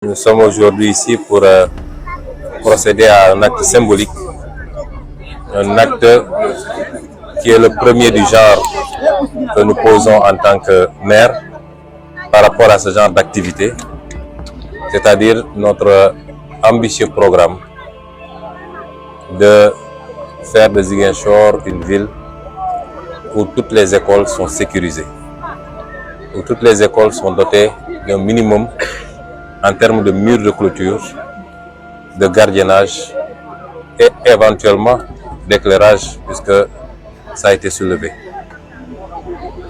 Nous sommes aujourd'hui ici pour procéder à un acte symbolique, un acte qui est le premier du genre que nous posons en tant que maire par rapport à ce genre d'activité, c'est-à-dire notre ambitieux programme de faire de Ziguinchor une ville où toutes les écoles sont sécurisées, où toutes les écoles sont dotées d'un minimum en termes de murs de clôture, de gardiennage et éventuellement d'éclairage, puisque ça a été soulevé.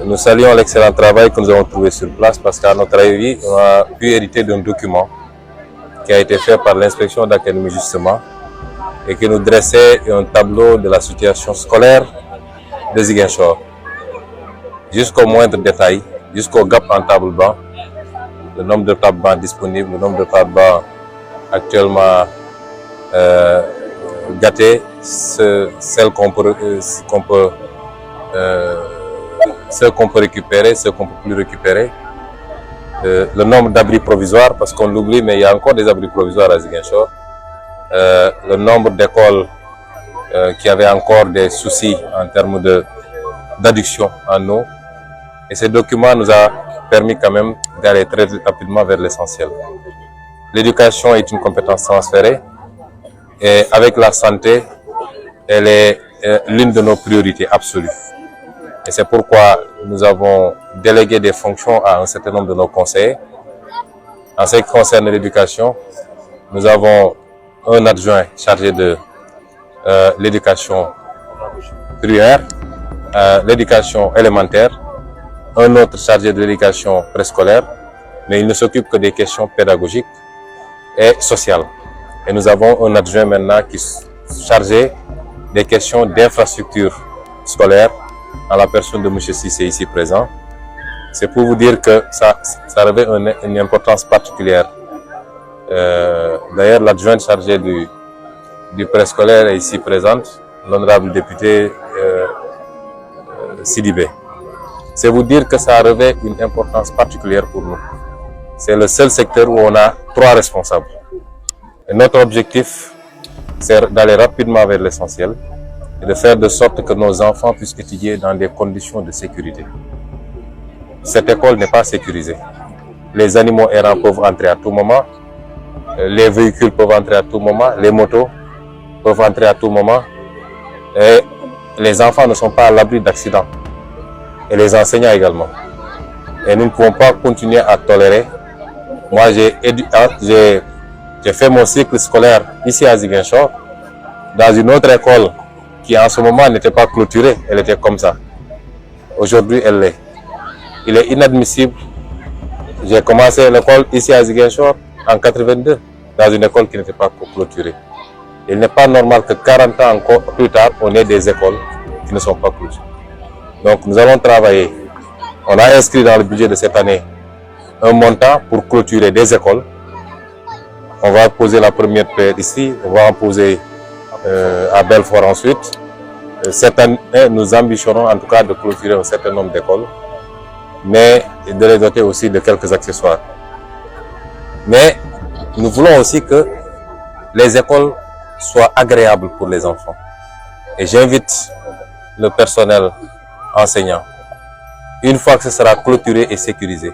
Nous saluons l'excellent travail que nous avons trouvé sur place parce qu'à notre avis, on a pu hériter d'un document qui a été fait par l'inspection d'académie justement et qui nous dressait un tableau de la situation scolaire de Ziguinchor, jusqu'au moindre détail, jusqu'au gap en table-banc, le nombre de tables-bancs disponibles, le nombre de tables-bancs actuellement gâtés, celles qu'on peut récupérer, ceux qu'on ne peut plus récupérer, le nombre d'abris provisoires, parce qu'on l'oublie, mais il y a encore des abris provisoires à Ziguinchor, le nombre d'écoles qui avaient encore des soucis en termes d'adduction en eau. Et ce document nous a permis quand même d'aller très rapidement vers l'essentiel. L'éducation est une compétence transférée et avec la santé, elle est l'une de nos priorités absolues. Et c'est pourquoi nous avons délégué des fonctions à un certain nombre de nos conseillers. En ce qui concerne l'éducation, nous avons un adjoint chargé de l'éducation primaire, l'éducation élémentaire, un autre chargé de l'éducation préscolaire, mais il ne s'occupe que des questions pédagogiques et sociales. Et nous avons un adjoint maintenant qui est chargé des questions d'infrastructure scolaire, en la personne de M. Cissé ici présent. C'est pour vous dire que ça revêt une importance particulière. D'ailleurs, l'adjointe chargée du préscolaire est ici présente, l'honorable député Sidibé. C'est vous dire que ça revêt une importance particulière pour nous. C'est le seul secteur où on a 3 responsables. Et notre objectif, c'est d'aller rapidement vers l'essentiel et de faire de sorte que nos enfants puissent étudier dans des conditions de sécurité. Cette école n'est pas sécurisée. Les animaux errants peuvent entrer à tout moment, les véhicules peuvent entrer à tout moment, les motos peuvent entrer à tout moment et les enfants ne sont pas à l'abri d'accidents. Et les enseignants également. Et nous ne pouvons pas continuer à tolérer. Moi, j'ai fait mon cycle scolaire ici à Ziguinchor, dans une autre école qui en ce moment n'était pas clôturée, elle était comme ça. Aujourd'hui, elle l'est. Il est inadmissible. J'ai commencé l'école ici à Ziguinchor en 82, dans une école qui n'était pas clôturée. Il n'est pas normal que 40 ans encore plus tard, on ait des écoles qui ne sont pas clôturées. Donc nous allons travailler. On a inscrit dans le budget de cette année un montant pour clôturer des écoles. On va poser la première pierre ici, on va en poser à Belfort ensuite. Cette année, nous ambitionnons en tout cas de clôturer un certain nombre d'écoles, mais de les doter aussi de quelques accessoires. Mais nous voulons aussi que les écoles soient agréables pour les enfants. Et j'invite le personnel enseignant, une fois que ce sera clôturé et sécurisé,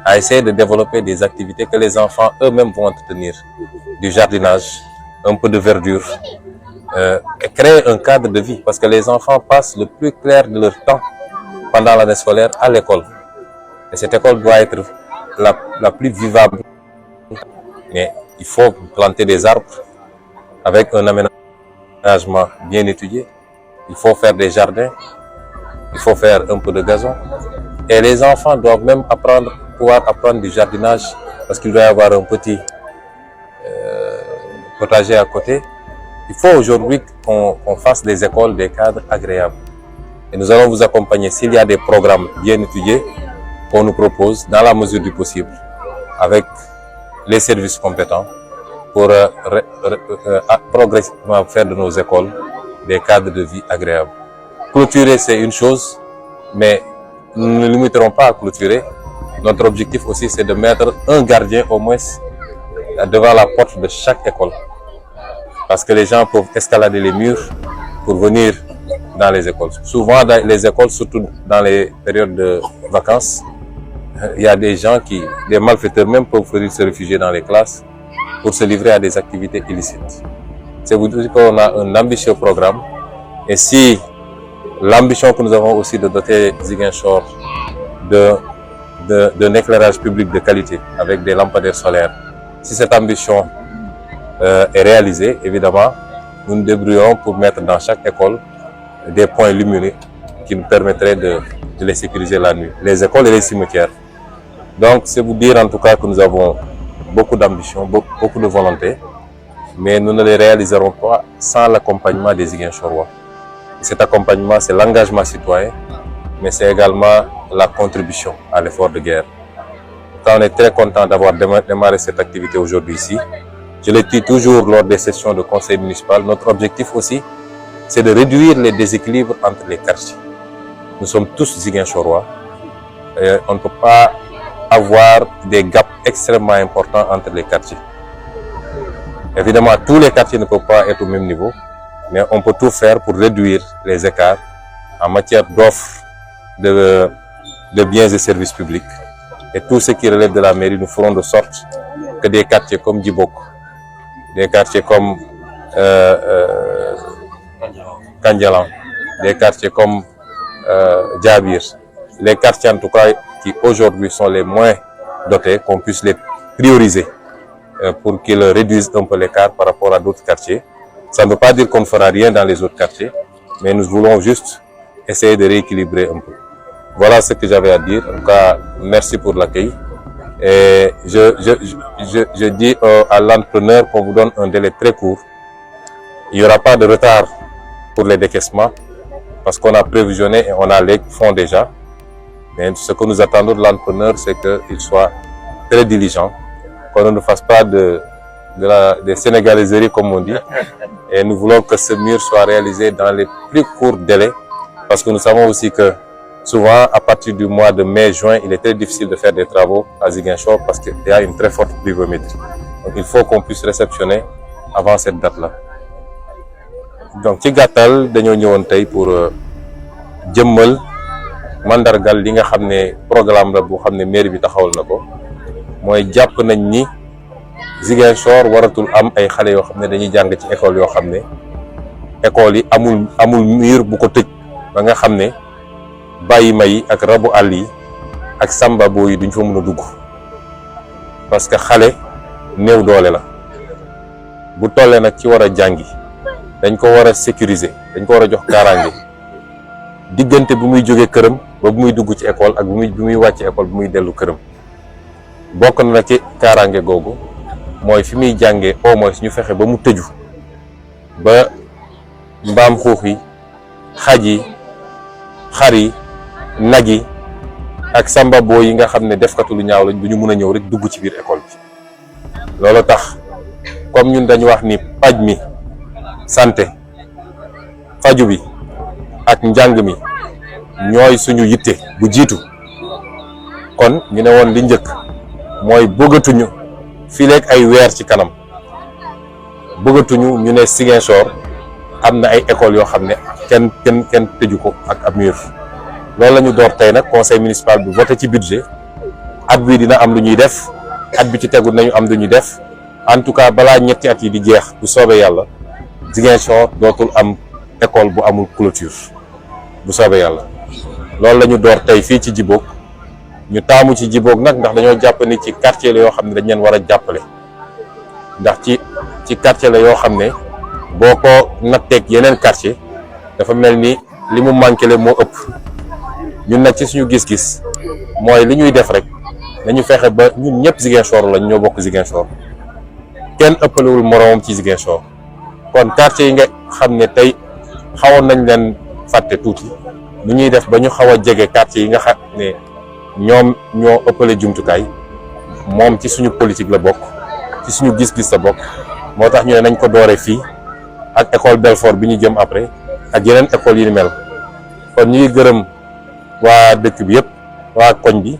à essayer de développer des activités que les enfants eux-mêmes vont entretenir, du jardinage, un peu de verdure, et créer un cadre de vie, parce que les enfants passent le plus clair de leur temps pendant l'année scolaire à l'école. Et cette école doit être la plus vivable. Mais il faut planter des arbres avec un aménagement bien étudié, il faut faire des jardins, il faut faire un peu de gazon. Et les enfants doivent même pouvoir apprendre du jardinage parce qu'il doit y avoir un petit potager à côté. Il faut aujourd'hui qu'on fasse des écoles, des cadres agréables. Et nous allons vous accompagner s'il y a des programmes bien étudiés qu'on nous propose dans la mesure du possible avec les services compétents pour progressivement faire de nos écoles des cadres de vie agréables. Clôturer, c'est une chose, mais nous ne limiterons pas à clôturer. Notre objectif aussi, c'est de mettre un gardien au moins devant la porte de chaque école, parce que les gens peuvent escalader les murs pour venir dans les écoles. Souvent dans les écoles, surtout dans les périodes de vacances, il y a des gens des malfaiteurs même peuvent venir se réfugier dans les classes pour se livrer à des activités illicites. C'est vous dire qu'on a un ambitieux programme, et si l'ambition que nous avons aussi de doter Ziguinchor d'un éclairage public de qualité avec des lampadaires solaires, si cette ambition est réalisée, évidemment, nous nous débrouillons pour mettre dans chaque école des points lumineux qui nous permettraient de les sécuriser la nuit, les écoles et les cimetières. Donc, c'est vous dire en tout cas que nous avons beaucoup d'ambition, beaucoup de volonté, mais nous ne les réaliserons pas sans l'accompagnement des Ziguinchorois. Cet accompagnement, c'est l'engagement citoyen, mais c'est également la contribution à l'effort de guerre. On est très content d'avoir démarré cette activité aujourd'hui ici. Je le dis toujours lors des sessions de conseil municipal, notre objectif aussi, c'est de réduire les déséquilibres entre les quartiers. Nous sommes tous Ziguinchorois. On ne peut pas avoir des gaps extrêmement importants entre les quartiers. Évidemment, tous les quartiers ne peuvent pas être au même niveau, mais on peut tout faire pour réduire les écarts en matière d'offres de biens et services publics. Et tout ce qui relève de la mairie, nous ferons de sorte que des quartiers comme Djibok, des quartiers comme Kandjalan, des quartiers comme Djabir, les quartiers en tout cas qui aujourd'hui sont les moins dotés, qu'on puisse les prioriser pour qu'ils réduisent un peu l'écart par rapport à d'autres quartiers. Ça ne veut pas dire qu'on ne fera rien dans les autres quartiers, mais nous voulons juste essayer de rééquilibrer un peu. Voilà ce que j'avais à dire. En tout cas, merci pour l'accueil. Et je dis à l'entrepreneur qu'on vous donne un délai très court. Il n'y aura pas de retard pour les décaissements parce qu'on a prévisionné et on a les fonds déjà. Mais ce que nous attendons de l'entrepreneur, c'est qu'il soit très diligent, qu'on ne fasse pas des sénégaliseries comme on dit. Et nous voulons que ce mur soit réalisé dans les plus courts délais parce que nous savons aussi que souvent, à partir du mois de mai-juin, il est très difficile de faire des travaux à Ziguinchor parce qu'il y a une très forte pluviométrie. Donc, il faut qu'on puisse réceptionner avant cette date-là. Donc, ci gàttal dañoo ñëwoon tey pour jëmmal mandargal li nga xam ne programme la bu xam ne mairie bi taxawal na ko mooy jàpp nañ ni Ziguinchor waratul am ay xale yoo xam ne dañuy jàng ci école yoo xam ne école yi amul mur bu ko tëj ba nga xam ne bàyyi ma yi ak rabu àll yi ak sambabo yi duñ fa mën a dugg parce que xale néew doole la bu tollee nag ci war a jàngi dañ ko war a sécuriser dañ ko war a jox kaaraange diggante bu muy jógee këram ba bu muy dugg ci école ak bu muy wàcc école bu muy dellu këram bokk na ci kaaraange googu mooy fi muy jàngee au moins ñu fexe ba mu tëju ba mbaam xuux yi xaj yi xar yi nag yi ak sambabo yi nga xam ne defkatu lu ñaaw lañ du ñu mën a ñëw rek dugg ci biir école bi loolu tax comme ñun dañu wax ni paj mi santé faju bi ak njàng mi ñooy suñu yitte bu jiitu kon ñu ne woon li njëkk mooy bëggatuñu fii léegi ay weer ci kanam bëggatuñu ñu ne Ziguinchor am na ay écoles yoo xam ne kenn tëju ko ak ab mur loolu la ñu door tey nag conseil municipal bi voté ci budget at bi dina am lu ñuy def at bi ci tegu nañu am lu ñuy def en tout cas balaa ñetti at yi di jeex bu soobee yàlla Ziguinchor dootul am école bu amul clôture bu soobee yàlla loolu la ñu door tey fii ci Djibok ñu taamu ci Djibok nag ndax dañoo jàpp ni ci quartier la yoo xam ne dañ leen war a jàppale ndax ci quartier la yoo xam ne boo ko natteeg yeneen quartier dafa mel ni li mu manqué le moo ëpp ñun nag ci suñu gis-gis mooy li ñuy def rek nañu fexe ba ñun ñëpp Ziguinchor lañ ñoo bokk Ziguinchor kenn ëppalewul moroomam ci Ziguinchor kon quartier yi nga xam ne tey xawoon nañ leen fàtte tuuti nu ñuy def ba ñu xaw a jege quartier yi nga xam ne ñoom ñoo ëppale jumtukaay moom ci suñu politique la bokk ci suñu gis-gis la bokk moo tax ñu ne nañ ko dooree fii ak école Belfort bi ñu jëm après ak yeneen école yi ni mel kon ñu ngi gërëm waa dëkk bi yëpp waa koñ bi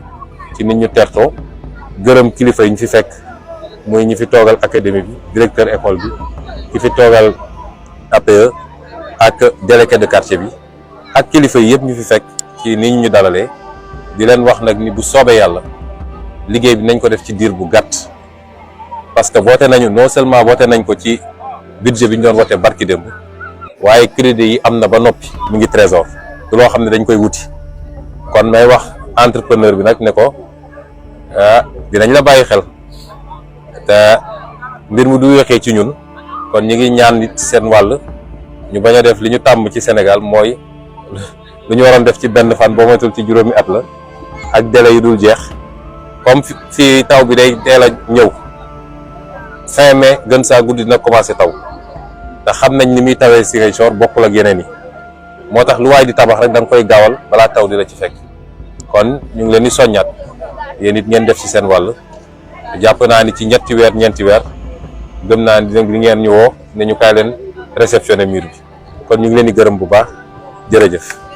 ci nit ñu tertoo gërëm kilifa yi ñu fi fekk muy ñi fi toogal académie bi directeur école bi ki fi toogal APE ak délégué de quartier bi ak kilifa yi yëpp ñu fi fekk ci ni ñu dalalee di leen wax nag ni bu soobee yàlla liggéey bi nañ ko def ci diir bu gàtt parce que voté nañu non seulement voté nañ ko ci budget bi ñu doon voté barki démb waaye crédit yi am na ba noppi mu ngi trésor du loo xam ne dañ koy wuti kon may wax entrepreneur bi nag ne ko dinañ la bàyyi xel te mbir mu du yoxee ci ñun kon ñu ngi ñaan nit seen wàll ñu bañ a def li ñu tàmm ci Sénégal mooy lu ñu waroon def ci benn fan boo moytul ci juróomi at la ak délai yu dul jeex comme fi taw bi day teel a ñëw fin mai gën saa guddi dina commencé taw te xam nañ ni muy tawee Ziguinchor bokkul ak yeneen yi moo tax lu waay di tabax rek da nga koy gaawal balaa taw di la ci fekk kon ñu ngi leen di soññaat yéen it ngeen def ci seen wàll jàpp naa ni ci ñeenti weer gëm naa ni li ngeen ñu woo ne ñu kaay leen réceptionné mur bi kon ñu ngi leen di gërëm bu baax jërëjëf.